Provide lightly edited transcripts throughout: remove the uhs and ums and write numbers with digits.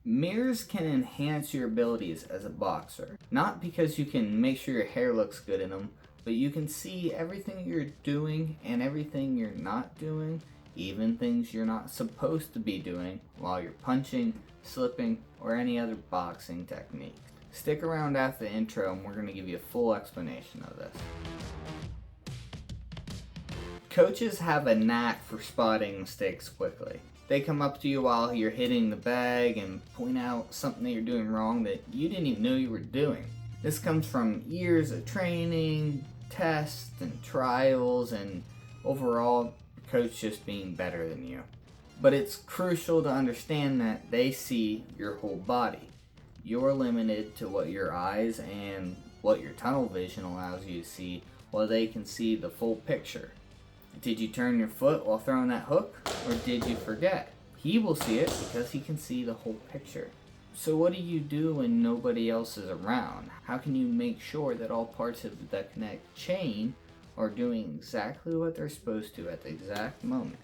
Mirrors can enhance your abilities as a boxer. Not because you can make sure your hair looks good in them, but you can see everything you're doing and everything you're not doing, even things you're not supposed to be doing while you're punching, slipping, or any other boxing technique. Stick around after the intro and we're going to give you a full explanation of this. Coaches have a knack for spotting mistakes quickly. They come up to you while you're hitting the bag and point out something that you're doing wrong that you didn't even know you were doing. This comes from years of training, tests, and trials, and overall, the coach just being better than you. But it's crucial to understand that they see your whole body. You're limited to what your eyes and what your tunnel vision allows you to see, while they can see the full picture. Did you turn your foot while throwing that hook, or did you forget? He will see it because he can see the whole picture. So what do you do when nobody else is around? How can you make sure that all parts of the connect chain are doing exactly what they're supposed to at the exact moment?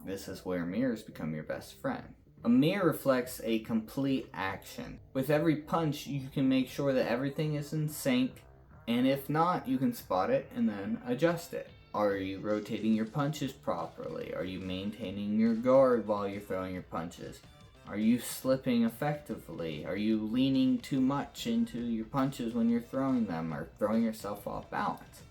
This is where mirrors become your best friend. A mirror reflects a complete action. With every punch, you can make sure that everything is in sync, and if not, you can spot it and then adjust it. Are you rotating your punches properly? Are you maintaining your guard while you're throwing your punches? Are you slipping effectively? Are you leaning too much into your punches when you're throwing them, or throwing yourself off balance?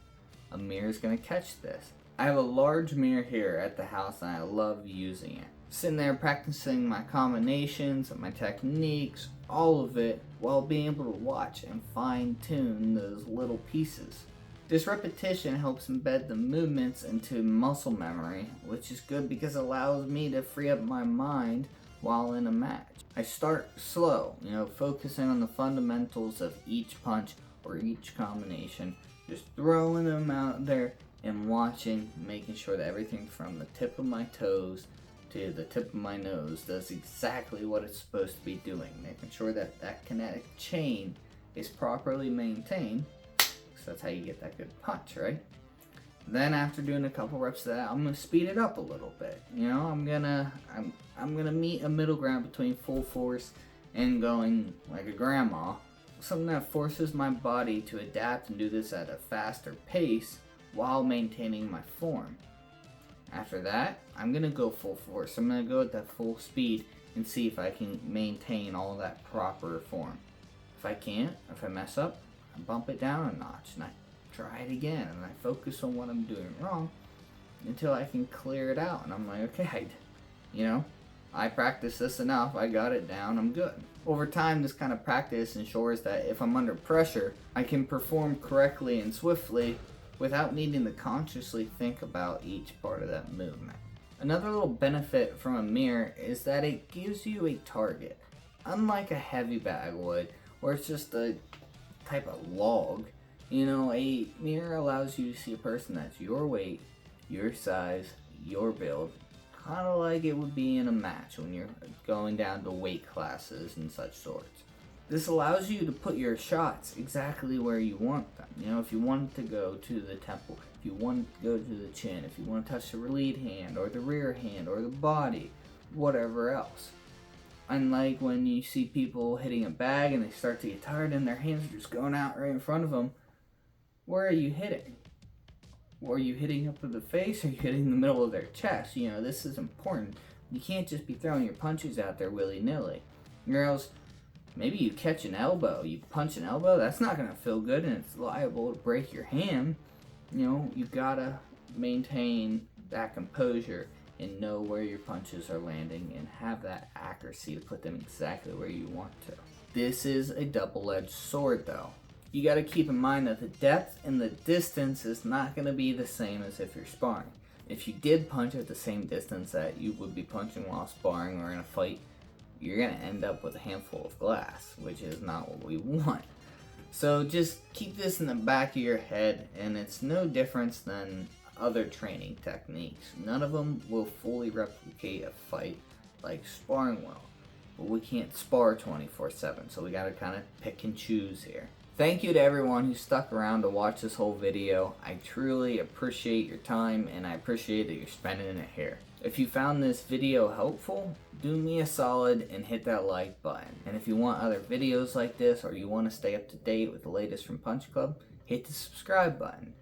A mirror is going to catch this. I have a large mirror here at the house and I love using it. Sitting there practicing my combinations, my techniques, all of it, while being able to watch and fine tune those little pieces. This repetition helps embed the movements into muscle memory, which is good because it allows me to free up my mind while in a match. I start slow, focusing on the fundamentals of each punch or each combination, just throwing them out there and watching, making sure that everything from the tip of my toes to the tip of my nose does exactly what it's supposed to be doing, making sure that that kinetic chain is properly maintained. That's how you get that good punch, right? Then after doing a couple reps of that, I'm gonna speed it up a little bit. I'm gonna meet a middle ground between full force and going like a grandma. Something that forces my body to adapt and do this at a faster pace while maintaining my form. After that, I'm gonna go full force. I'm gonna go at that full speed and see if I can maintain all of that proper form. If I can't, if I mess up, bump it down a notch and I try it again and I focus on what I'm doing wrong until I can clear it out, and I'm like, okay, I practiced this enough, I got it down, I'm good. Over time, this kind of practice ensures that if I'm under pressure, I can perform correctly and swiftly without needing to consciously think about each part of that movement. Another little benefit from a mirror is that it gives you a target. Unlike a heavy bag would, where it's just a type of log, a mirror allows you to see a person that's your weight, your size, your build, kind of like it would be in a match when you're going down to weight classes and such sorts. This allows you to put your shots exactly where you want them. If you want to go to the temple, if you want to go to the chin, if you want to touch the lead hand or the rear hand or the body, whatever else. Unlike when you see people hitting a bag and they start to get tired and their hands are just going out right in front of them, where are you hitting? Are you hitting up to the face, or are you hitting the middle of their chest? This is important. You can't just be throwing your punches out there willy-nilly. Or else, maybe you catch an elbow. You punch an elbow, that's not going to feel good and it's liable to break your hand. You gotta maintain that composure and know where your punches are landing and have that accuracy to put them exactly where you want to. This is a double-edged sword though. You gotta keep in mind that the depth and the distance is not gonna be the same as if you're sparring. If you did punch at the same distance that you would be punching while sparring or in a fight, you're gonna end up with a handful of glass, which is not what we want. So just keep this in the back of your head, and it's no difference than other training techniques. None of them will fully replicate a fight like sparring will. But we can't spar 24/7, so we gotta kind of pick and choose here. Thank you to everyone who stuck around to watch this whole video. I truly appreciate your time, and I appreciate that you're spending it here. If you found this video helpful, do me a solid and hit that like button. And if you want other videos like this, or you want to stay up to date with the latest from Punch Club, hit the subscribe button.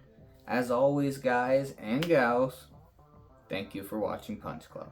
As always, guys and gals, thank you for watching Punch Club.